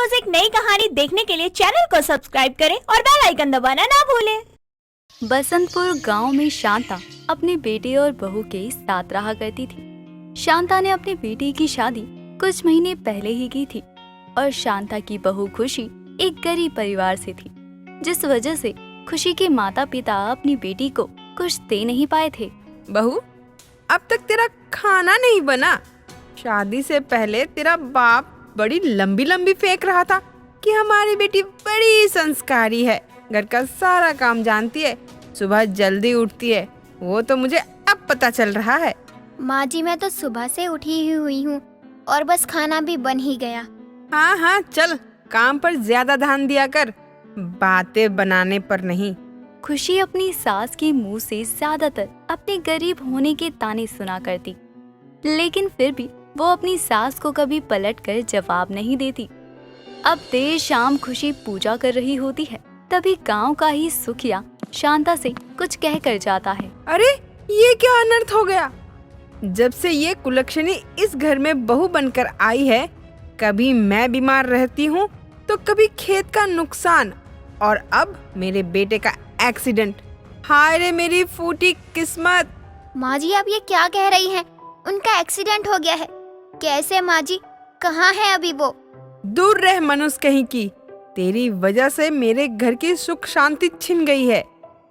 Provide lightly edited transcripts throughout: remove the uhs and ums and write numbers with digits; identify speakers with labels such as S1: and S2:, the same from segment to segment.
S1: रोज एक नई कहानी देखने के लिए चैनल को सब्सक्राइब करें और बेल आइकन दबाना ना भूलें।
S2: बसंतपुर गांव में शांता अपने बेटे और बहू के साथ रहा करती थी। शांता ने अपनी बेटी की शादी कुछ महीने पहले ही की थी और शांता की बहू खुशी एक गरीब परिवार से थी, जिस वजह से खुशी के माता पिता अपनी बेटी को कुछ दे नहीं पाए थे।
S3: बहू, अब तक तेरा खाना नहीं बना। शादी से पहले तेरा बाप बड़ी लंबी लंबी फेंक रहा था कि हमारी बेटी बड़ी संस्कारी है, घर का सारा काम जानती है, सुबह जल्दी उठती है। वो तो मुझे अब पता चल रहा है।
S4: माँ जी, मैं तो सुबह से उठी ही हुई हूँ और बस खाना भी बन ही गया।
S3: हाँ हाँ, चल काम पर ज्यादा ध्यान दिया कर, बातें बनाने पर नहीं।
S2: खुशी अपनी सास के मुंह से ज्यादातर अपने गरीब होने के ताने सुना करती, लेकिन फिर भी वो अपनी सास को कभी पलटकर जवाब नहीं देती। अब देर शाम खुशी पूजा कर रही होती है, तभी गांव का ही सुखिया शांता से कुछ कह कर जाता है।
S3: अरे ये क्या अनर्थ हो गया। जब से ये कुलक्षणी इस घर में बहू बनकर आई है, कभी मैं बीमार रहती हूँ तो कभी खेत का नुकसान, और अब मेरे बेटे का एक्सीडेंट। हाय रे मेरी फूटी किस्मत।
S4: माँ जी, आप ये क्या कह रही हैं? उनका एक्सीडेंट हो गया है? कैसे माँ जी? कहाँ है अभी वो?
S3: दूर रह मनुष्य कहीं की, तेरी वजह से मेरे घर की सुख शांति छिन गई है।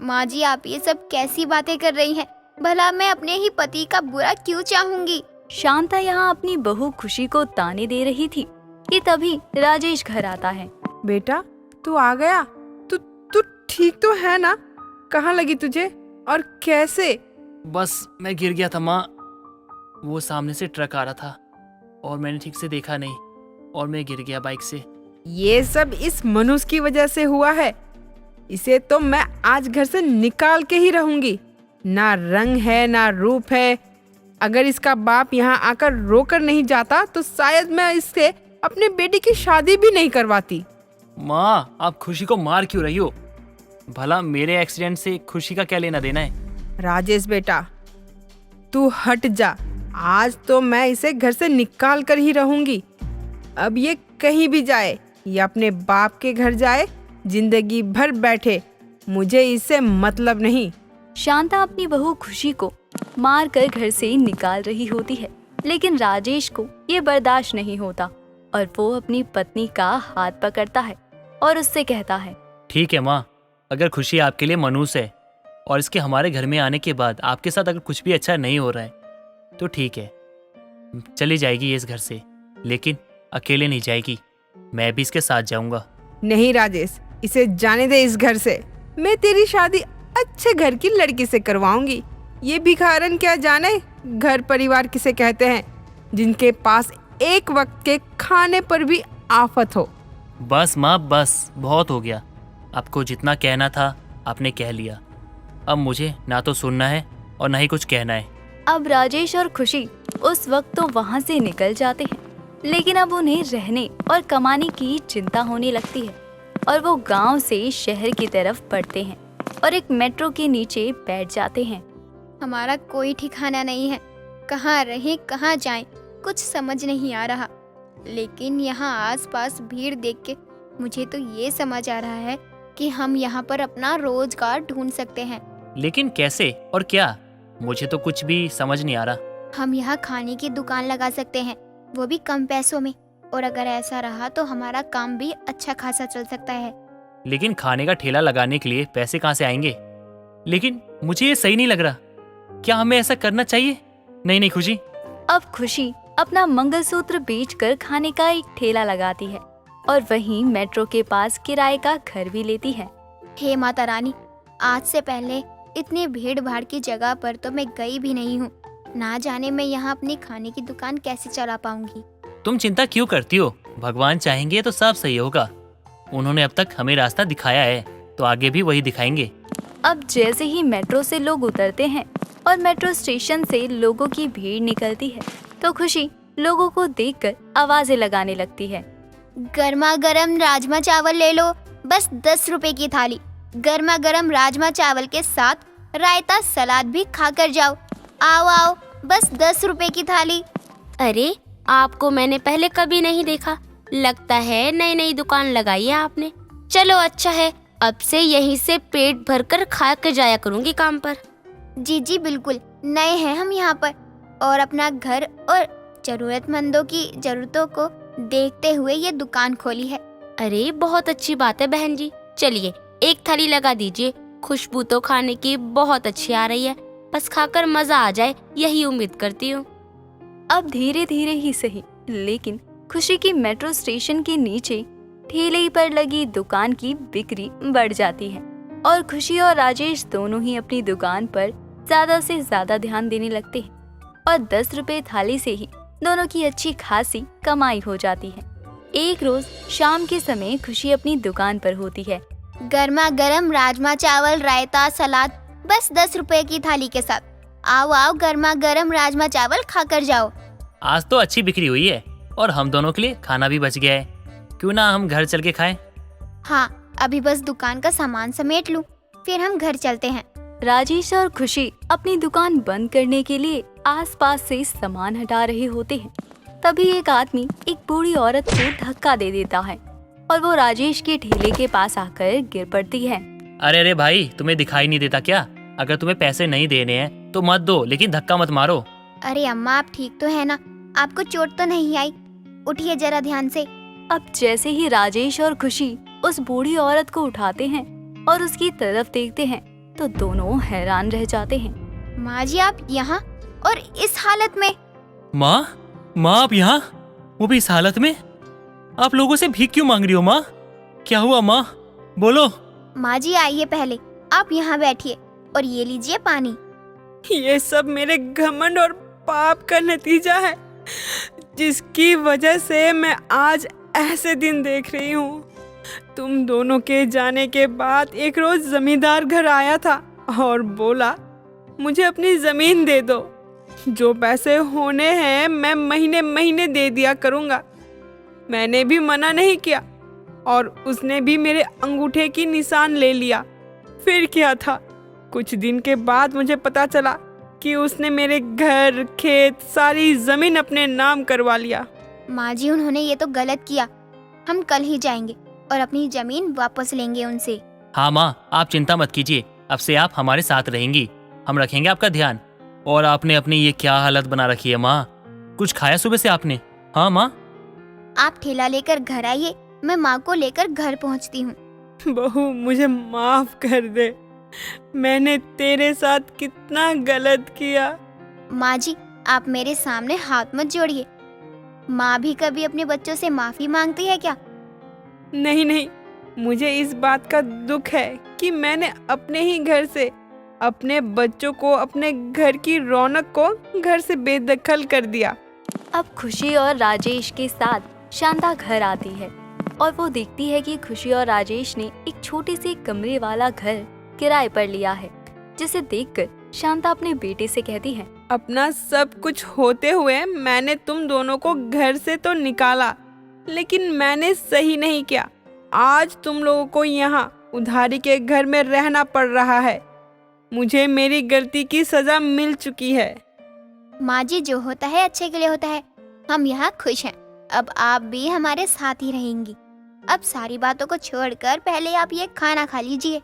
S4: माँ जी, आप ये सब कैसी बातें कर रही हैं? भला मैं अपने ही पति का बुरा क्यों चाहूंगी?
S2: शांता यहाँ अपनी बहू खुशी को ताने दे रही थी कि तभी राजेश घर आता है।
S3: बेटा, तू आ गया? तू ठीक तो है ना? कहाँ लगी तुझे और कैसे?
S5: बस मैं गिर गया था माँ। वो सामने से ट्रक आ रहा था और मैंने ठीक से देखा नहीं और मैं गिर गया बाइक से।
S3: ये सब इस मनुष्य की वजह से हुआ है। इसे तो मैं आज घर से निकाल के ही रहूंगी। ना रंग है ना रूप है। अगर इसका बाप यहाँ आकर रोकर नहीं जाता तो शायद मैं इससे अपने बेटी की शादी भी नहीं करवाती।
S5: माँ, आप खुशी को मार क्यों रही हो? भला मेरे एक्सीडेंट से खुशी का क्या लेना देना है?
S3: राजेश बेटा, तू हट जा। आज तो मैं इसे घर से निकाल कर ही रहूंगी। अब ये कहीं भी जाए या अपने बाप के घर जाए, जिंदगी भर बैठे, मुझे इससे मतलब नहीं।
S2: शांता अपनी बहू खुशी को मार कर घर से निकाल रही होती है, लेकिन राजेश को ये बर्दाश्त नहीं होता और वो अपनी पत्नी का हाथ पकड़ता है और उससे कहता है,
S5: ठीक है माँ, अगर खुशी आपके लिए मनुष्य है और इसके हमारे घर में आने के बाद आपके साथ अगर कुछ भी अच्छा नहीं हो रहा है तो ठीक है, चली जाएगी ये इस घर से, लेकिन अकेले नहीं जाएगी, मैं भी इसके साथ जाऊंगा।
S3: नहीं राजेश, इसे जाने दे इस घर से। मैं तेरी शादी अच्छे घर की लड़की से करवाऊंगी। ये भिखारन क्या जाने घर परिवार किसे कहते हैं, जिनके पास एक वक्त के खाने पर भी आफत हो।
S5: बस माँ, बस बहुत हो गया। आपको जितना कहना था आपने कह लिया। अब मुझे ना तो सुनना है और ना ही कुछ कहना है।
S2: अब राजेश और खुशी उस वक्त तो वहाँ से निकल जाते हैं, लेकिन अब उन्हें रहने और कमाने की चिंता होने लगती है और वो गांव से शहर की तरफ बढ़ते हैं और एक मेट्रो के नीचे बैठ जाते हैं।
S4: हमारा कोई ठिकाना नहीं है, कहाँ रहें कहाँ जाएं, कुछ समझ नहीं आ रहा। लेकिन यहाँ आसपास भीड़ देख के मुझे तो ये समझ आ रहा है कि हम यहाँ पर अपना रोजगार ढूंढ सकते हैं।
S5: लेकिन कैसे और क्या? मुझे तो कुछ भी समझ नहीं आ रहा।
S4: हम यहाँ खाने की दुकान लगा सकते हैं, वो भी कम पैसों में, और अगर ऐसा रहा तो हमारा काम भी अच्छा खासा चल सकता है।
S5: लेकिन खाने का ठेला लगाने के लिए पैसे कहाँ से आएंगे? लेकिन मुझे ये सही नहीं लग रहा। क्या हमें ऐसा करना चाहिए? नहीं खुशी।
S2: अब खुशी अपना मंगलसूत्र बेचकर खाने का एक ठेला लगाती है और वहीं मेट्रो के पास किराए का घर भी लेती है।
S4: हे माता रानी, आज से पहले इतनी भीड़ भाड़ की जगह पर तो मैं गई भी नहीं हूँ। ना जाने मैं यहाँ अपनी खाने की दुकान कैसे चला पाऊंगी।
S5: तुम चिंता क्यों करती हो? भगवान चाहेंगे तो सब सही होगा। उन्होंने अब तक हमें रास्ता दिखाया है तो आगे भी वही दिखाएंगे।
S2: अब जैसे ही मेट्रो से लोग उतरते हैं और मेट्रो स्टेशन से लोगों की भीड़ निकलती है तो खुशी लोगों को देखकर आवाजें लगाने लगती है।
S4: गर्मा गर्म राजमा चावल ले लो, बस 10 रुपए की थाली। गर्मा गर्म राजमा चावल के साथ रायता सलाद भी खा कर जाओ। आओ आओ, बस 10 रुपए की थाली।
S6: अरे, आपको मैंने पहले कभी नहीं देखा, लगता है नई नई दुकान लगाई है आपने। चलो अच्छा है, अब से यहीं से पेट भरकर खा कर जाया करूंगी काम पर।
S4: जी जी बिल्कुल, नए हैं हम यहाँ पर और अपना घर और जरूरतमंदों की जरूरतों को देखते हुए ये दुकान खोली है।
S6: अरे बहुत अच्छी बात है बहन जी। चलिए एक थाली लगा दीजिए, खुशबू तो खाने की बहुत अच्छी आ रही है, बस खाकर मजा आ जाए यही उम्मीद करती हूँ।
S2: अब धीरे धीरे ही सही, लेकिन खुशी की मेट्रो स्टेशन के नीचे ठेले पर लगी दुकान की बिक्री बढ़ जाती है और खुशी और राजेश दोनों ही अपनी दुकान पर ज्यादा से ज्यादा ध्यान देने लगते हैं और 10 रुपए थाली से ही दोनों की अच्छी खासी कमाई हो जाती है। एक रोज शाम के समय खुशी अपनी दुकान पर होती है।
S4: गर्मा गर्म राजमा चावल, रायता, सलाद, बस 10 रुपए की थाली के साथ। आओ आओ, गर्मा गर्म राजमा चावल खाकर जाओ।
S5: आज तो अच्छी बिक्री हुई है और हम दोनों के लिए खाना भी बच गया है। क्यों ना हम घर चल के खाएं?
S4: हाँ, अभी बस दुकान का सामान समेट लूं, फिर हम घर चलते हैं।
S2: राजेश और खुशी अपनी दुकान बंद करने के लिए आसपास से सामान हटा रहे होते हैं। तभी एक आदमी एक बूढ़ी औरत को धक्का दे देता है और वो राजेश के ठेले के पास आकर गिर पड़ती है।
S5: अरे अरे भाई, तुम्हें दिखाई नहीं देता क्या? अगर तुम्हें पैसे नहीं देने हैं तो मत दो, लेकिन धक्का मत मारो।
S4: अरे अम्मा, आप ठीक तो है ना? आपको चोट तो नहीं आई? उठिए जरा ध्यान से।
S2: अब जैसे ही राजेश और खुशी उस बूढ़ी औरत को उठाते हैं और उसकी तरफ देखते हैं तो दोनों हैरान रह जाते हैं।
S4: माँ जी, आप यहाँ और इस हालत में?
S5: माँ आप यहाँ, वो भी इस हालत में? आप लोगों से भीख क्यों मांग रही हो माँ? क्या हुआ माँ, बोलो।
S4: माँ जी आइए, पहले आप यहाँ बैठिए और ये लीजिए पानी।
S3: ये सब मेरे घमंड और पाप का नतीजा है, जिसकी वजह से मैं आज ऐसे दिन देख रही हूँ। तुम दोनों के जाने के बाद एक रोज जमींदार घर आया था और बोला, मुझे अपनी जमीन दे दो, जो पैसे होने हैं मैं महीने महीने दे दिया करूँगा। मैंने भी मना नहीं किया और उसने भी मेरे अंगूठे की निशान ले लिया। फिर क्या था, कुछ दिन के बाद मुझे पता चला कि उसने मेरे घर, खेत, सारी जमीन अपने नाम करवा लिया।
S4: माँ जी, उन्होंने ये तो गलत किया। हम कल ही जाएंगे और अपनी जमीन वापस लेंगे उनसे।
S5: हाँ माँ, आप चिंता मत कीजिए, अब से आप हमारे साथ रहेंगी, हम रखेंगे आपका ध्यान। और आपने अपनी ये क्या हालत बना रखी है माँ? कुछ खाया सुबह से आपने? हाँ माँ?
S4: आप ठेला लेकर घर आइए, मैं माँ को लेकर घर पहुँचती हूँ।
S3: बहू, मुझे माफ कर दे, मैंने तेरे साथ कितना गलत किया।
S4: माँ जी, आप मेरे सामने हाथ मत जोड़िए। माँ भी कभी अपने बच्चों से माफी मांगती है क्या?
S3: नहीं नहीं, मुझे इस बात का दुख है कि मैंने अपने ही घर से अपने बच्चों को, अपने घर की रौनक को घर से बेदखल कर दिया।
S2: अब खुशी और राजेश के साथ शांता घर आती है और वो देखती है कि खुशी और राजेश ने एक छोटे से कमरे वाला घर किराए पर लिया है, जिसे देखकर शांता अपने बेटे से कहती है,
S3: अपना सब कुछ होते हुए मैंने तुम दोनों को घर से तो निकाला, लेकिन मैंने सही नहीं किया। आज तुम लोगों को यहाँ उधारी के घर में रहना पड़ रहा है। मुझे मेरी गलती की सजा मिल चुकी है।
S4: माँ जी, जो होता है अच्छे के लिए होता है। हम यहाँ खुश हैं, अब आप भी हमारे साथ ही रहेंगी। अब सारी बातों को छोड़कर पहले आप ये खाना खा लीजिए।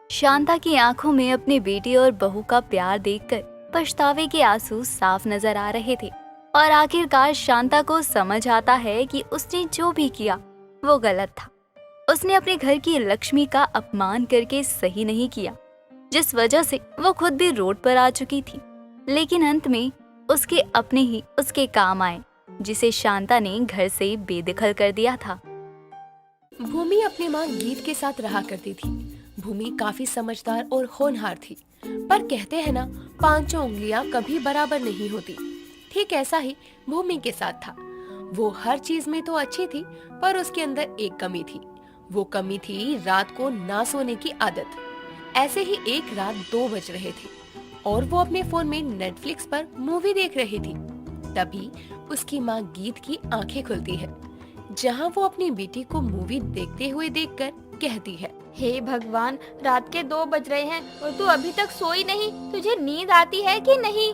S2: शांता की आंखों में अपने बेटे और बहू का प्यार देखकर पछतावे के आंसू साफ नजर आ रहे थे और आखिरकार शांता को समझ आता है कि उसने जो भी किया वो गलत था। उसने अपने घर की लक्ष्मी का अपमान करके सही नहीं किया, जिस वजह से वो खुद भी रोड पर आ चुकी थी। लेकिन अंत में उसके अपने ही उसके काम आए, जिसे शांता ने घर से बेदखल कर दिया था।
S7: भूमि अपनी माँ गीत के साथ रहा करती थी। भूमि काफी समझदार और होनहार थी, पर कहते हैं ना, 5 उंगलियां कभी बराबर नहीं होती। ठीक ऐसा ही भूमि के साथ था। वो हर चीज में तो अच्छी थी, पर उसके अंदर एक कमी थी। वो कमी थी रात को ना सोने की आदत। ऐसे ही एक रात 2 बज रहे थे और वो अपने फोन में नेटफ्लिक्स पर मूवी देख रही थी। तभी उसकी माँ गीत की आंखें खुलती है, जहाँ वो अपनी बेटी को मूवी देखते हुए देखकर कहती है,
S1: हे भगवान, रात के 2 बज रहे हैं और तू अभी तक सोई नहीं। तुझे नींद आती है कि नहीं?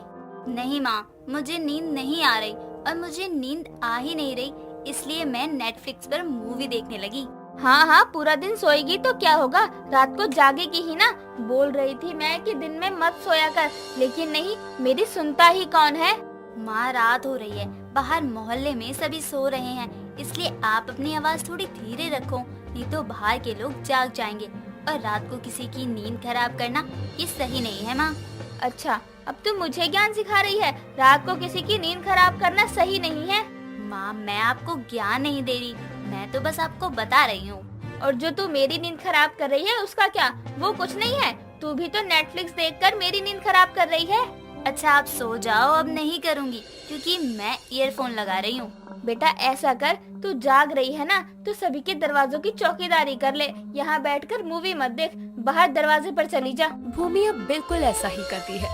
S8: नहीं माँ, मुझे नींद नहीं आ रही और मुझे नींद आ ही नहीं रही,
S2: इसलिए मैं नेटफ्लिक्स पर मूवी देखने लगी।
S1: हाँ हाँ, पूरा दिन सोएगी तो क्या होगा, रात को जागेगी ही ना। बोल रही थी मैं कि दिन में मत सोया कर, लेकिन नहीं, मेरी सुनता ही कौन है।
S2: माँ, रात हो रही है, बाहर मोहल्ले में सभी सो रहे हैं, इसलिए आप अपनी आवाज थोड़ी धीरे रखो, नहीं तो बाहर के लोग जाग जाएंगे। और रात को किसी की नींद खराब करना ये सही नहीं है माँ।
S1: अच्छा, अब तुम मुझे ज्ञान सिखा रही है, रात को किसी की नींद खराब करना सही नहीं है।
S2: माँ, मैं आपको ज्ञान नहीं दे रही, मैं तो बस आपको बता रही हूँ।
S1: और जो तू मेरी नींद खराब कर रही है उसका क्या, वो कुछ नहीं है। तू भी तो नेटफ्लिक्स देखकर मेरी नींद खराब कर रही है।
S2: अच्छा, आप सो जाओ, अब नहीं करूँगी क्योंकि मैं ईयरफोन लगा रही हूँ।
S1: बेटा ऐसा कर, तू जाग रही है ना तो सभी के दरवाजों की चौकीदारी कर ले, यहाँ बैठकर मूवी मत देख, बाहर दरवाजे पर चली जा।
S7: भूमि अब बिल्कुल ऐसा ही करती है।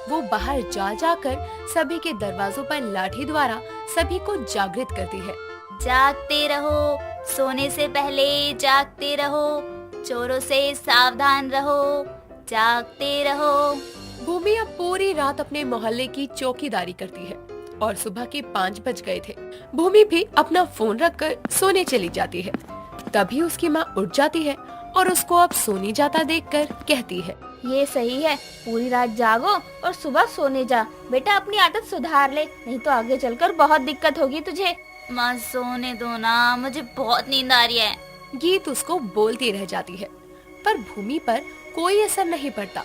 S7: वो बाहर जा जाकर सभी के दरवाजों पर लाठी द्वारा सभी को जागृत करती है।
S2: जागते रहो, सोने से पहले जागते रहो, चोरों से सावधान रहो, जागते रहो।
S7: भूमि अब पूरी रात अपने मोहल्ले की चौकीदारी करती है और सुबह के 5 बज गए थे। भूमि भी अपना फोन रखकर सोने चली जाती है। तभी उसकी माँ उठ जाती है और उसको अब सोने जाता देखकर कहती है,
S1: ये सही है, पूरी रात जागो और सुबह सोने जा। बेटा अपनी आदत सुधार ले, नहीं तो आगे चलकर बहुत दिक्कत होगी तुझे।
S2: माँ, सोने दो ना, मुझे बहुत नींद आ रही है।
S7: गीत उसको बोलती रह जाती है, पर भूमि पर कोई असर नहीं पड़ता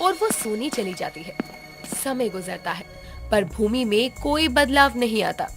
S7: और वो सोनी चली जाती है। समय गुजरता है पर भूमि में कोई बदलाव नहीं आता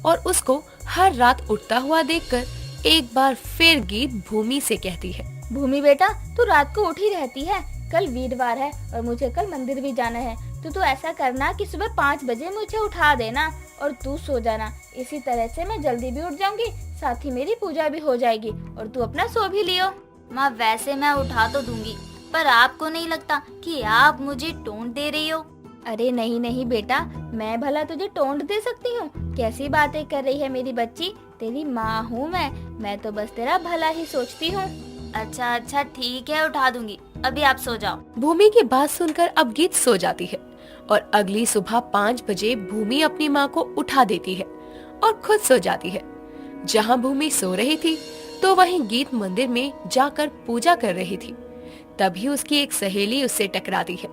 S7: और उसको हर रात उठता हुआ देखकर एक बार फिर गीत भूमि से कहती है,
S1: भूमि बेटा, तू रात को उठी रहती है, कल वीरवार है और मुझे कल मंदिर भी जाना है। तो ऐसा करना कि सुबह 5 बजे मुझे उठा देना और तू सो जाना। इसी तरह से मैं जल्दी भी उठ जाऊंगी, साथ ही मेरी पूजा भी हो जाएगी और तू अपना सो भी लियो।
S2: माँ, वैसे मैं उठा तो दूंगी, पर आपको नहीं लगता कि आप मुझे टोंट दे रही हो?
S1: अरे नहीं नहीं बेटा, मैं भला तुझे टोंट दे सकती हूँ? कैसी बातें कर रही है मेरी बच्ची, तेरी माँ हूँ मैं तो बस तेरा भला ही सोचती हूँ।
S2: अच्छा ठीक है, उठा दूंगी, अभी आप सो जाओ।
S7: भूमि की बात सुनकर अब गीत सो जाती है और अगली सुबह 5 बजे भूमि अपनी माँ को उठा देती है और खुद सो जाती है। जहाँ भूमि सो रही थी तो वहीं गीत मंदिर में जाकर पूजा कर रही थी। तभी उसकी एक सहेली उससे टकराती है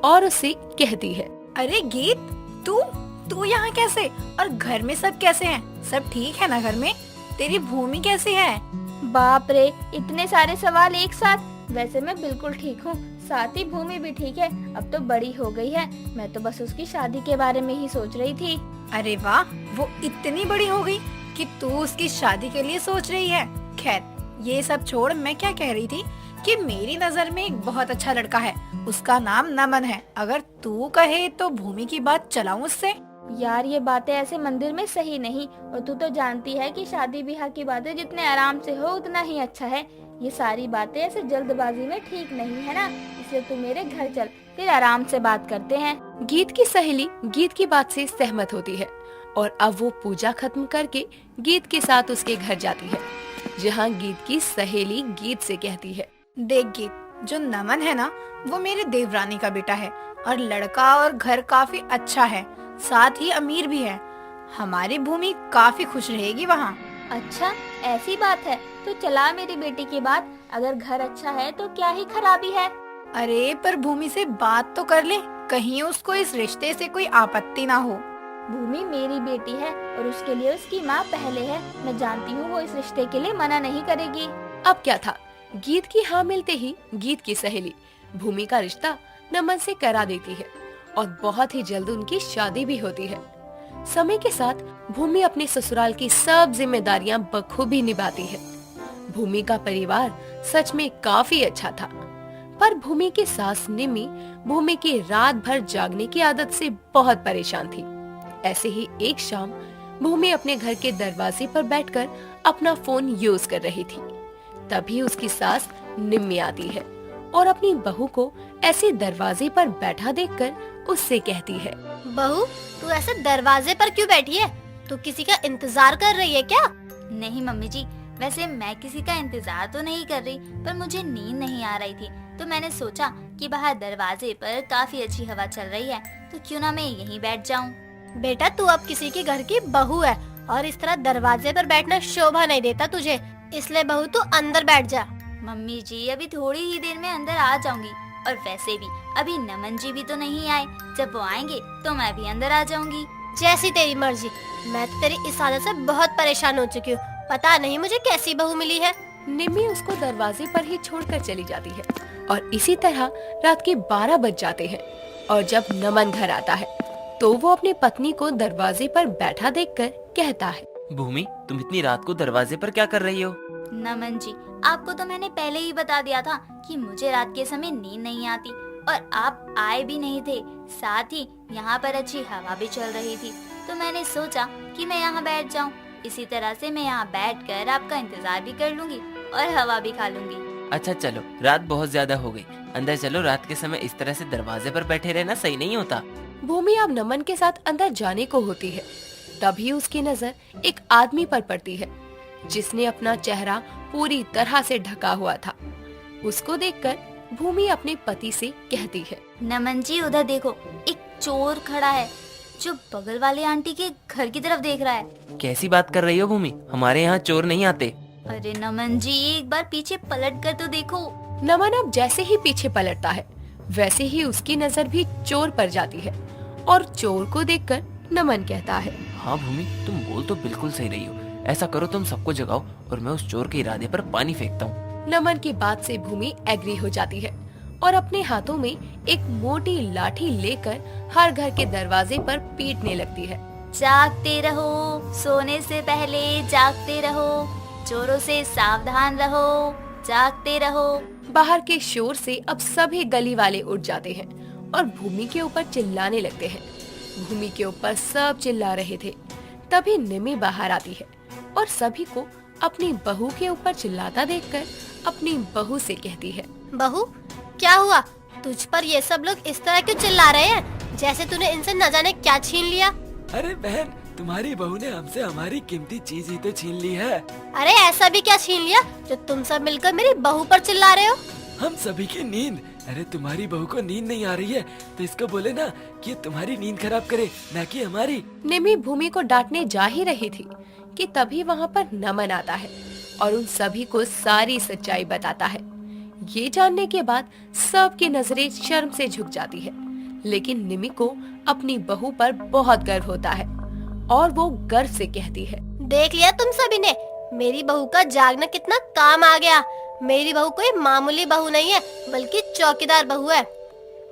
S7: और उससे कहती है,
S8: अरे गीत, तू यहाँ कैसे? और घर में सब कैसे हैं? सब ठीक है ना घर में? तेरी भूमि कैसी है?
S1: बाप रे, इतने सारे सवाल एक साथ। वैसे मैं बिल्कुल ठीक हूँ, साथ ही भूमि भी ठीक है, अब तो बड़ी हो गई है। मैं तो बस उसकी शादी के बारे में ही सोच रही थी।
S8: अरे वाह, वो इतनी बड़ी हो गई कि तू उसकी शादी के लिए सोच रही है। खैर, ये सब छोड़, मैं क्या कह रही थी कि मेरी नजर में एक बहुत अच्छा लड़का है, उसका नाम नमन है। अगर तू कहे तो भूमि की बात चलाऊं उससे?
S1: यार ये बातें ऐसे मंदिर में सही नहीं, और तू तो जानती है कि शादी ब्याह की बातें जितने आराम से हो उतना ही अच्छा है। ये सारी बातें ऐसे जल्दबाजी में ठीक नहीं है ना, इसलिए तू मेरे घर चल, फिर आराम से बात करते हैं।
S7: गीत की सहेली गीत की बात से सहमत होती है और अब वो पूजा खत्म करके गीत के साथ उसके घर जाती है, जहाँ गीत की सहेली गीत से कहती है,
S8: देख गीत, जो नमन है ना, वो मेरे देवरानी का बेटा है और लड़का और घर काफी अच्छा है, साथ ही अमीर भी है। हमारी भूमि काफी खुश रहेगी वहाँ।
S1: अच्छा ऐसी बात है, तो चला मेरी बेटी की बात, अगर घर अच्छा है तो क्या ही खराबी है।
S8: अरे पर भूमि से बात तो कर ले, कहीं उसको इस रिश्ते से कोई आपत्ति ना हो।
S1: भूमि मेरी बेटी है और उसके लिए उसकी माँ पहले है, मैं जानती हूँ वो इस रिश्ते के लिए मना नहीं करेगी।
S7: अब क्या था, गीत की हाँ मिलते ही गीत की सहेली भूमि का रिश्ता नमन से करा देती है और बहुत ही जल्द उनकी शादी भी होती है। समय के साथ भूमि अपने ससुराल की सब जिम्मेदारियां बखूबी निभाती है। भूमि का परिवार सच में काफी अच्छा था, पर भूमि की सास निमी भूमि की रात भर जागने की आदत से बहुत परेशान थी। ऐसे ही एक शाम भूमि अपने घर के दरवाजे पर बैठकर अपना फोन यूज कर रही थी। तभी उसकी सास निम्मी आती है और अपनी बहू को ऐसे दरवाजे पर बैठा देखकर उससे कहती है,
S6: बहू, तू ऐसे दरवाजे पर क्यों बैठी है? तू किसी का इंतजार कर रही है क्या?
S2: नहीं मम्मी जी, वैसे मैं किसी का इंतजार तो नहीं कर रही, पर मुझे नींद नहीं आ रही थी, तो मैंने सोचा कि बाहर दरवाजे पर काफी अच्छी हवा चल रही है, तो क्यों ना मैं यहीं बैठ जाऊं।
S6: बेटा, तू अब किसी के घर की बहू है
S9: और इस तरह दरवाजे पर बैठना शोभा नहीं देता तुझे, इसलिए बहू तू अंदर बैठ जा।
S2: मम्मी जी अभी थोड़ी ही देर में अंदर आ जाऊंगी, और वैसे भी अभी नमन जी भी तो नहीं आए, जब वो आएंगे तो मैं भी अंदर आ जाऊंगी।
S9: जैसी तेरी मर्जी, मैं तो तेरी इस आदत से बहुत परेशान हो चुकी हूँ, पता नहीं मुझे कैसी बहू मिली है।
S7: निम्मी उसको दरवाजे पर ही छोड़कर चली जाती है और इसी तरह रात के 12 बज जाते हैं। और जब नमन घर आता है तो वो अपनी पत्नी को दरवाजे पर बैठा देखकर कहता है,
S10: भूमि, तुम इतनी रात को दरवाजे पर क्या कर रही हो?
S2: नमन जी, आपको तो मैंने पहले ही बता दिया था कि मुझे रात के समय नींद नहीं आती, और आप आए भी नहीं थे। साथ ही यहाँ पर अच्छी हवा भी चल रही थी, तो मैंने सोचा कि मैं यहाँ बैठ जाऊँ। इसी तरह से मैं यहाँ बैठकर आपका इंतजार भी कर लूंगी और हवा भी खा लूंगी।
S10: अच्छा चलो, रात बहुत ज्यादा हो गई, अंदर चलो। रात के समय इस तरह से दरवाजे पर बैठे रहना सही नहीं होता।
S7: भूमि अब नमन के साथ अंदर जाने को होती है। तभी उसकी नजर एक आदमी पर पड़ती है जिसने अपना चेहरा पूरी तरह से ढका हुआ था। उसको देखकर भूमि अपने पति से कहती है,
S2: नमन जी उधर देखो, एक चोर खड़ा है जो बगल वाले आंटी के घर की तरफ देख रहा है।
S10: कैसी बात कर रही हो भूमि? हमारे यहाँ चोर नहीं आते।
S2: अरे नमन जी, एक बार पीछे पलट कर तो देखो।
S7: नमन अब जैसे ही पीछे पलटता है वैसे ही उसकी नजर भी चोर पर जाती है और चोर को देखकर नमन कहता है,
S10: हाँ भूमि, तुम बोल तो बिल्कुल सही रही हो। ऐसा करो, तुम सबको जगाओ और मैं उस चोर के इरादे पर पानी फेंकता हूँ।
S7: नमन की बात से भूमि एग्री हो जाती है और अपने हाथों में एक मोटी लाठी लेकर हर घर के दरवाजे पर पीटने लगती है।
S2: जागते रहो, सोने से पहले जागते रहो, चोरों से सावधान रहो, जागते रहो।
S7: बाहर के शोर से अब सभी गली वाले उठ जाते हैं और भूमि के ऊपर चिल्लाने लगते हैं। भूमि के ऊपर सब चिल्ला रहे थे। तभी निमी बाहर आती है और सभी को अपनी बहू के ऊपर चिल्लाता देखकर अपनी बहू से कहती है,
S9: बहू क्या हुआ? तुझ पर ये सब लोग इस तरह क्यों चिल्ला रहे हैं, जैसे तूने इनसे न जाने क्या छीन लिया?
S11: अरे बहन, तुम्हारी बहू ने हमसे हमारी कीमती चीज ही तो छीन ली है।
S9: अरे ऐसा भी क्या छीन लिया जो तुम सब मिलकर मेरी बहू पर चिल्ला रहे हो?
S11: हम सभी की नींद। अरे तुम्हारी बहू को नींद नहीं आ रही है तो इसको बोले ना कि तुम्हारी नींद खराब करे, ना कि हमारी।
S7: निमी भूमि को डांटने जा ही रही थी कि तभी वहाँ पर नमन आता है और उन सभी को सारी सच्चाई बताता है। ये जानने के बाद सबकी नजरें शर्म से झुक जाती है, लेकिन निमी को अपनी बहू पर बहुत गर्व होता है और वो गर्व से कहती है,
S9: देख लिया तुम सभी ने, मेरी बहू का जागना कितना काम आ गया। मेरी बहू कोई मामूली बहू नहीं है बल्कि चौकीदार बहू है।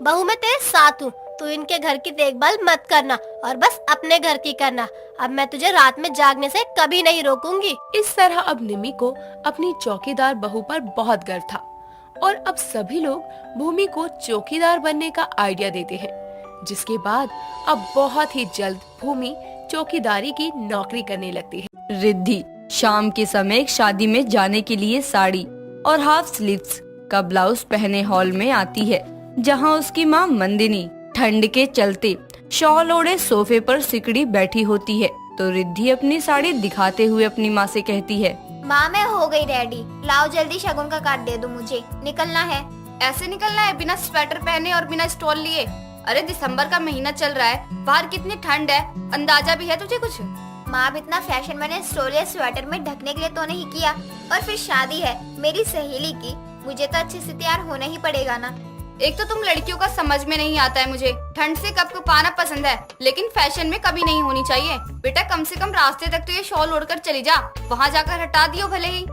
S9: बहू मैं तेरे साथ हूँ, तू इनके घर की देखभाल मत करना और बस अपने घर की करना। अब मैं तुझे रात में जागने से कभी नहीं रोकूंगी।
S7: इस तरह अब निमी को अपनी चौकीदार बहू पर बहुत गर्व था और अब सभी लोग भूमि को चौकीदार बनने का आइडिया देते हैं, जिसके बाद अब बहुत ही जल्द भूमि चौकीदारी की नौकरी करने लगती है।
S12: रिद्धि शाम के समय एक शादी में जाने के लिए साड़ी और हाफ स्लीव्स का ब्लाउज पहने हॉल में आती है, जहां उसकी माँ मंदिनी ठंड के चलते शॉल ओढ़े सोफे पर सिकड़ी बैठी होती है। तो रिद्धि अपनी साड़ी दिखाते हुए अपनी माँ से कहती है,
S4: माँ मैं हो गई रेडी, लाओ जल्दी शगुन का कार्ड दे दो, मुझे निकलना है।
S13: ऐसे निकलना है बिना स्वेटर पहने और बिना स्टॉल लिए? अरे दिसंबर का महीना चल रहा है, बाहर कितनी ठंड है, अंदाजा भी है तुझे कुछ?
S4: माँ अब इतना फैशन मैंने स्टॉल या स्वेटर में ढकने के लिए तो नहीं किया, और फिर शादी है मेरी सहेली की, मुझे तो अच्छे से तैयार होना ही पड़ेगा ना।
S13: एक तो तुम लड़कियों का समझ में नहीं आता है मुझे, ठंड से कप को पाना पसंद है लेकिन फैशन में कभी नहीं होनी चाहिए। बेटा कम से कम रास्ते तक तो ये शॉल ओढ़कर चली जा, वहाँ जाकर हटा दियो भले ही।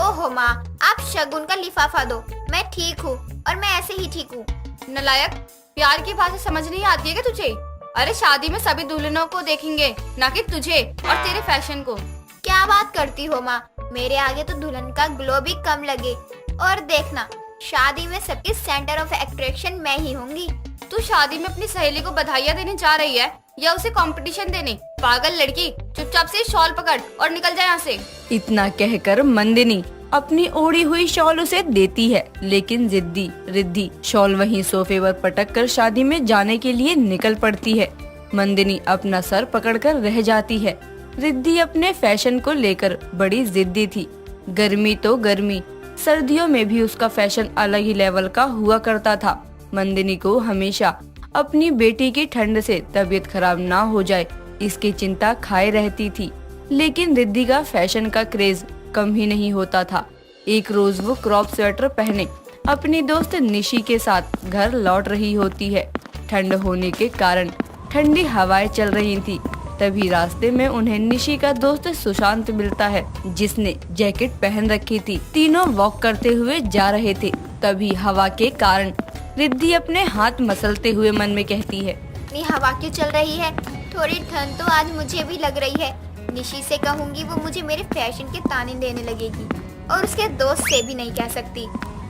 S4: ओहो माँ, आप शगुन का लिफाफा दो, मैं ठीक हूँ और मैं ऐसे ही ठीक हूँ।
S13: नलायक, प्यार की भाषा समझ नहीं आती है क्या तुझे? अरे शादी में सभी दुल्हनों को देखेंगे, ना कि तुझे और तेरे फैशन को।
S4: क्या बात करती हो माँ, मेरे आगे तो दुल्हन का ग्लो भी कम लगे, और देखना शादी में सबकी सेंटर ऑफ अट्रैक्शन मैं ही होंगी।
S13: तू शादी में अपनी सहेली को बधाइयाँ देने जा रही है या उसे कंपटीशन देने? पागल लड़की, चुपचाप से शॉल पकड़ और निकल जाए यहाँ से।
S12: इतना कहकर मंदिनी अपनी ओढ़ी हुई शॉल उसे देती है, लेकिन जिद्दी रिद्धि शॉल वहीं सोफे पर पटक कर शादी में जाने के लिए निकल पड़ती है। मंदिनी अपना सर पकड़कर रह जाती है। रिद्धि अपने फैशन को लेकर बड़ी जिद्दी थी। गर्मी तो गर्मी, सर्दियों में भी उसका फैशन अलग ही लेवल का हुआ करता था। मंदिनी को हमेशा अपनी बेटी की ठंड से तबीयत खराब ना हो जाए इसकी चिंता खाए रहती थी। लेकिन रिद्धि का फैशन का क्रेज कम ही नहीं होता था। एक रोज वो क्रॉप स्वेटर पहने अपनी दोस्त निशी के साथ घर लौट रही होती है। ठंड होने के कारण ठंडी हवाएं चल रही थी। तभी रास्ते में उन्हें निशी का दोस्त सुशांत मिलता है, जिसने जैकेट पहन रखी थी। तीनों वॉक करते हुए जा रहे थे। तभी हवा के कारण रिद्धि अपने हाथ मसलते हुए मन में कहती है,
S4: इतनी हवा क्यों चल रही है? थोड़ी ठंड तो आज मुझे भी लग रही है। निशी से कहूँगी, वो मुझे मेरे फैशन के ताने देने लगेगी, और उसके दोस्त से भी नहीं कह सकती।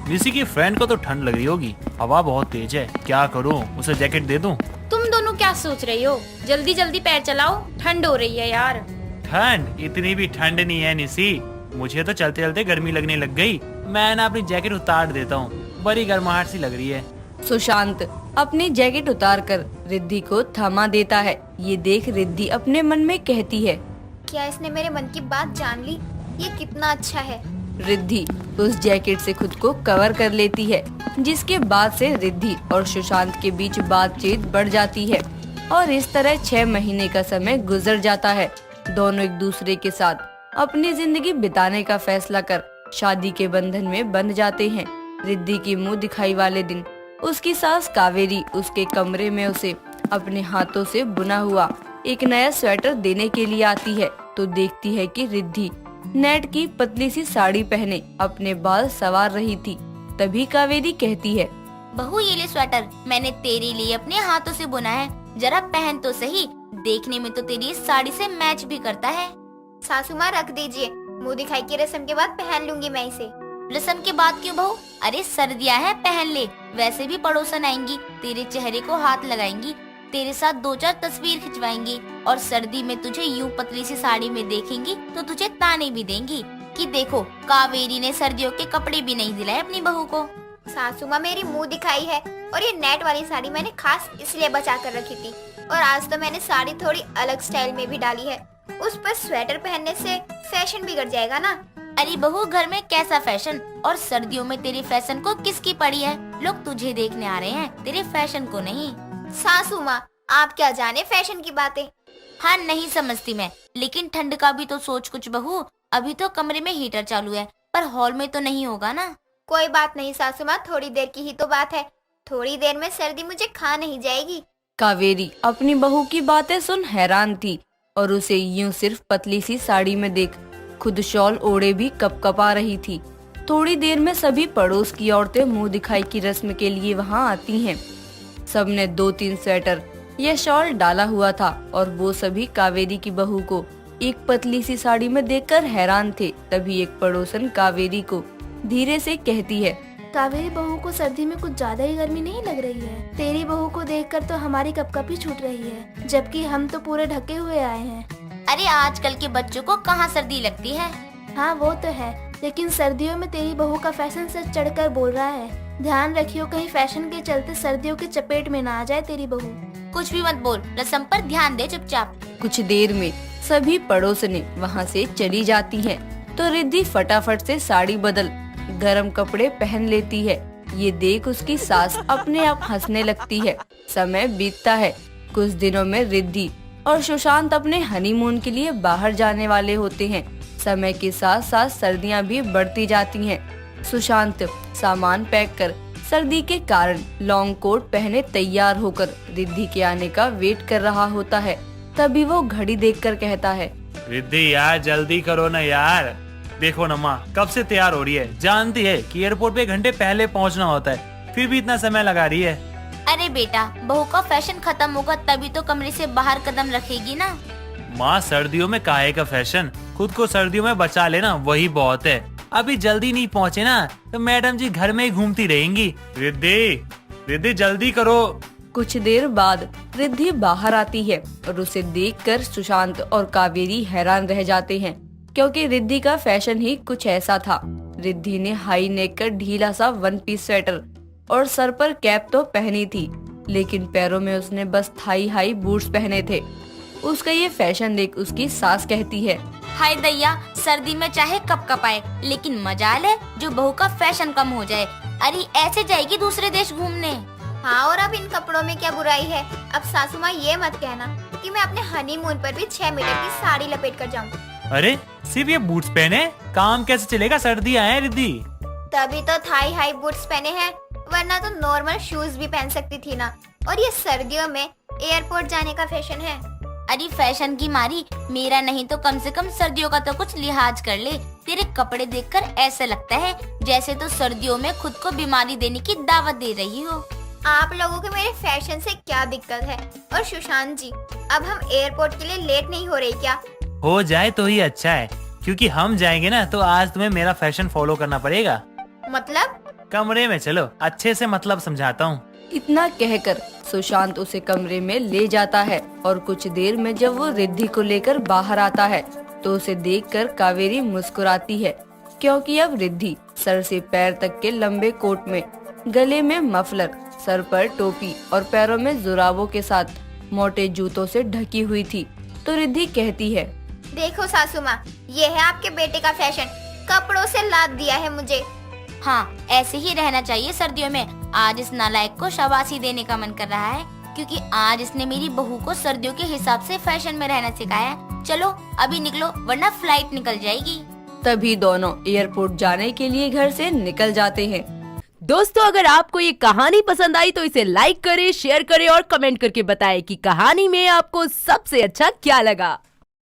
S5: निशी की फ्रेंड को तो ठंड लग रही होगी, हवा बहुत तेज है। क्या करूं, उसे जैकेट दे दूं?
S6: तुम दोनों क्या सोच रही हो? जल्दी जल्दी पैर चलाओ, ठंड हो रही है यार।
S5: ठंड? इतनी भी ठंड नहीं है निशी, मुझे तो चलते चलते गर्मी लगने लग गई। मैं ना अपनी जैकेट उतार देता हूँ, बड़ी गर्माहट सी लग रही है।
S12: सुशांत अपनी जैकेट उतार कर रिद्धि को थमा देता है। ये देख रिद्धि अपने मन में कहती है,
S4: क्या इसने मेरे मन की बात जान ली? ये कितना अच्छा है।
S12: रिद्धि उस जैकेट से खुद को कवर कर लेती है, जिसके बाद से रिद्धि और सुशांत के बीच बातचीत बढ़ जाती है और इस तरह 6 महीने का समय गुजर जाता है। दोनों एक दूसरे के साथ अपनी जिंदगी बिताने का फैसला कर शादी के बंधन में बंध जाते हैं। रिद्धि की मुंह दिखाई वाले दिन उसकी सास कावेरी उसके कमरे में उसे अपने हाथों से बुना हुआ एक नया स्वेटर देने के लिए आती है, तो देखती है कि रिद्धि नेट की पतली सी साड़ी पहने अपने बाल संवार रही थी। तभी कावेरी कहती है,
S6: बहू ये ले स्वेटर, मैंने तेरे लिए अपने हाथों से बुना है, जरा पहन तो सही। देखने में तो तेरी इस साड़ी से मैच भी करता है।
S4: सासू माँ रख दीजिए, मुंह दिखाई की रस्म के बाद पहन लूंगी मैं इसे।
S6: रस्म के बाद क्यों बहू? अरे सर्दियाँ हैं, पहन ले। वैसे भी पड़ोसन आएंगी, तेरे चेहरे को हाथ लगाएंगी, तेरे साथ 2-4 तस्वीर खिंचवाएंगी, और सर्दी में तुझे यूं पतली सी साड़ी में देखेंगी तो तुझे ताने भी देंगी कि देखो कावेरी ने सर्दियों के कपड़े भी नहीं दिलाए अपनी बहू को।
S4: सासू माँ मेरी मुंह दिखाई है, और ये नेट वाली साड़ी मैंने खास इसलिए बचा कर रखी थी, और आज तो मैंने साड़ी थोड़ी अलग स्टाइल में भी डाली है। उस पर स्वेटर पहनने से फैशन बिगड़ जाएगा ना।
S6: अरे बहू, घर में कैसा फैशन, और सर्दियों में तेरे फैशन को किसकी पड़ी है? लोग तुझे देखने आ रहे हैं, तेरे फैशन को नहीं।
S4: सासू माँ आप क्या जाने फैशन की बातें।
S6: हाँ नहीं समझती मैं, लेकिन ठंड का भी तो सोच कुछ बहू। अभी तो कमरे में हीटर चालू है, पर हॉल में तो नहीं होगा ना।
S4: कोई बात नहीं सासू माँ, थोड़ी देर की ही तो बात है। थोड़ी देर में सर्दी मुझे खा नहीं जाएगी।
S12: कावेरी अपनी बहू की बातें सुन हैरान थी और उसे यूं सिर्फ पतली सी साड़ी में देख खुद शॉल ओढ़े भी कपकपा रही थी। थोड़ी देर में सभी पड़ोस की औरतें मुंह दिखाई की रस्म के लिए वहां आती हैं। सबने 2-3 स्वेटर या शॉल डाला हुआ था और वो सभी कावेरी की बहू को एक पतली सी साड़ी में देखकर हैरान थे। तभी एक पड़ोसन कावेरी को धीरे से कहती है,
S1: कावेरी बहू को सर्दी में कुछ ज्यादा ही गर्मी नहीं लग रही है? तेरी बहू को देखकर तो हमारी कपकपी छूट रही है, जबकि हम तो पूरे ढके हुए आए हैं।
S6: अरे आजकल के बच्चों को कहाँ सर्दी लगती है।
S1: हाँ वो तो है, लेकिन सर्दियों में तेरी बहू का फैशन से चढ़कर बोल रहा है। ध्यान रखियो कहीं फैशन के चलते सर्दियों के चपेट में ना आ जाए तेरी बहू।
S6: कुछ भी मत बोल, रस्म पर ध्यान दे चुपचाप।
S12: कुछ देर में सभी पड़ोसने वहाँ से चली जाती हैं, तो रिद्धि फटाफट से साड़ी बदल गरम कपड़े पहन लेती है। ये देख उसकी सास अपने आप हंसने लगती है। समय बीतता है। कुछ दिनों में रिद्धि और सुशांत अपने हनीमून के लिए बाहर जाने वाले होते हैं। समय के साथ साथ सर्दियाँ भी बढ़ती जाती हैं। सुशांत सामान पैक कर सर्दी के कारण लॉन्ग कोट पहने तैयार होकर रिद्धि के आने का वेट कर रहा होता है। तभी वो घड़ी देखकर कहता है,
S5: रिद्धि यार जल्दी करो ना यार, देखो ना माँ कब से तैयार हो रही है। जानती है कि एयरपोर्ट पे 1 घंटे पहले पहुँचना होता है, फिर भी इतना समय लगा रही है।
S6: अरे बेटा, बहू का फैशन खत्म होगा तभी तो कमरे से बाहर कदम रखेगी ना।
S5: माँ सर्दियों में काहे का फैशन, खुद को सर्दियों में बचा लेना वही बहुत है। अभी जल्दी नहीं पहुँचे ना तो मैडम जी घर में ही घूमती रहेंगी। रिद्धि जल्दी करो।
S12: कुछ देर बाद रिद्धि बाहर आती है और उसे देखकर सुशांत और कावेरी हैरान रह जाते हैं, क्योंकि रिद्धि का फैशन ही कुछ ऐसा था। रिद्धि ने हाई नेक का ढीला सा 1 पीस स्वेटर और सर पर कैप तो पहनी थी, लेकिन पैरों में उसने बस थाई हाई बूट्स पहने थे। उसका ये फैशन देख उसकी सास कहती है,
S6: हाय दैया, सर्दी में चाहे कप कपाए, लेकिन मजाल है जो बहू का फैशन कम हो जाए। अरे ऐसे जाएगी दूसरे देश घूमने।
S4: हाँ, और अब इन कपड़ों में क्या बुराई है? अब सासू माँ ये मत कहना कि मैं अपने हनीमून पर भी 6 मीटर की साड़ी लपेट कर जाऊँ।
S5: अरे सिर्फ ये बूट्स पहने काम कैसे चलेगा? सर्दियाँ हैं रिद्धि।
S4: तभी तो थाई हाई बूट्स पहने हैं, वरना तो नॉर्मल शूज भी पहन सकती थी ना। और ये सर्दियों में एयरपोर्ट जाने का फैशन है।
S6: अरे फैशन की मारी, मेरा नहीं तो कम से कम सर्दियों का तो कुछ लिहाज कर ले। तेरे कपड़े देखकर ऐसा लगता है जैसे तो सर्दियों में खुद को बीमारी देने की दावत दे रही हो।
S4: आप लोगों को मेरे फैशन से क्या दिक्कत है? और सुशांत जी, अब हम एयरपोर्ट के लिए लेट नहीं हो रही क्या?
S5: हो जाए तो ही अच्छा है, क्योंकि हम जाएंगे ना तो आज तुम्हें मेरा फैशन फॉलो करना पड़ेगा।
S4: मतलब?
S5: कमरे में चलो, अच्छे से मतलब समझाता हूँ।
S12: इतना कहकर सुशांत उसे कमरे में ले जाता है और कुछ देर में जब वो रिद्धि को लेकर बाहर आता है तो उसे देखकर कावेरी मुस्कुराती है, क्योंकि अब रिद्धि सर से पैर तक के लंबे कोट में, गले में मफलर, सर पर टोपी और पैरों में जुराबों के साथ मोटे जूतों से ढकी हुई थी। तो रिद्धि कहती है,
S4: देखो सासू माँ, ये है आपके बेटे का फैशन, कपड़ों से लाद दिया है मुझे।
S6: हाँ, ऐसे ही रहना चाहिए सर्दियों में। आज इस नालायक को शाबाशी देने का मन कर रहा है, क्योंकि आज इसने मेरी बहू को सर्दियों के हिसाब से फैशन में रहना सिखाया है। चलो अभी निकलो, वरना फ्लाइट निकल जाएगी।
S12: तभी दोनों एयरपोर्ट जाने के लिए घर से निकल जाते हैं।
S7: दोस्तों, अगर आपको ये कहानी पसंद आई तो इसे लाइक करें, शेयर करें और कमेंट करके बताएं कि कहानी में आपको सबसे अच्छा क्या लगा।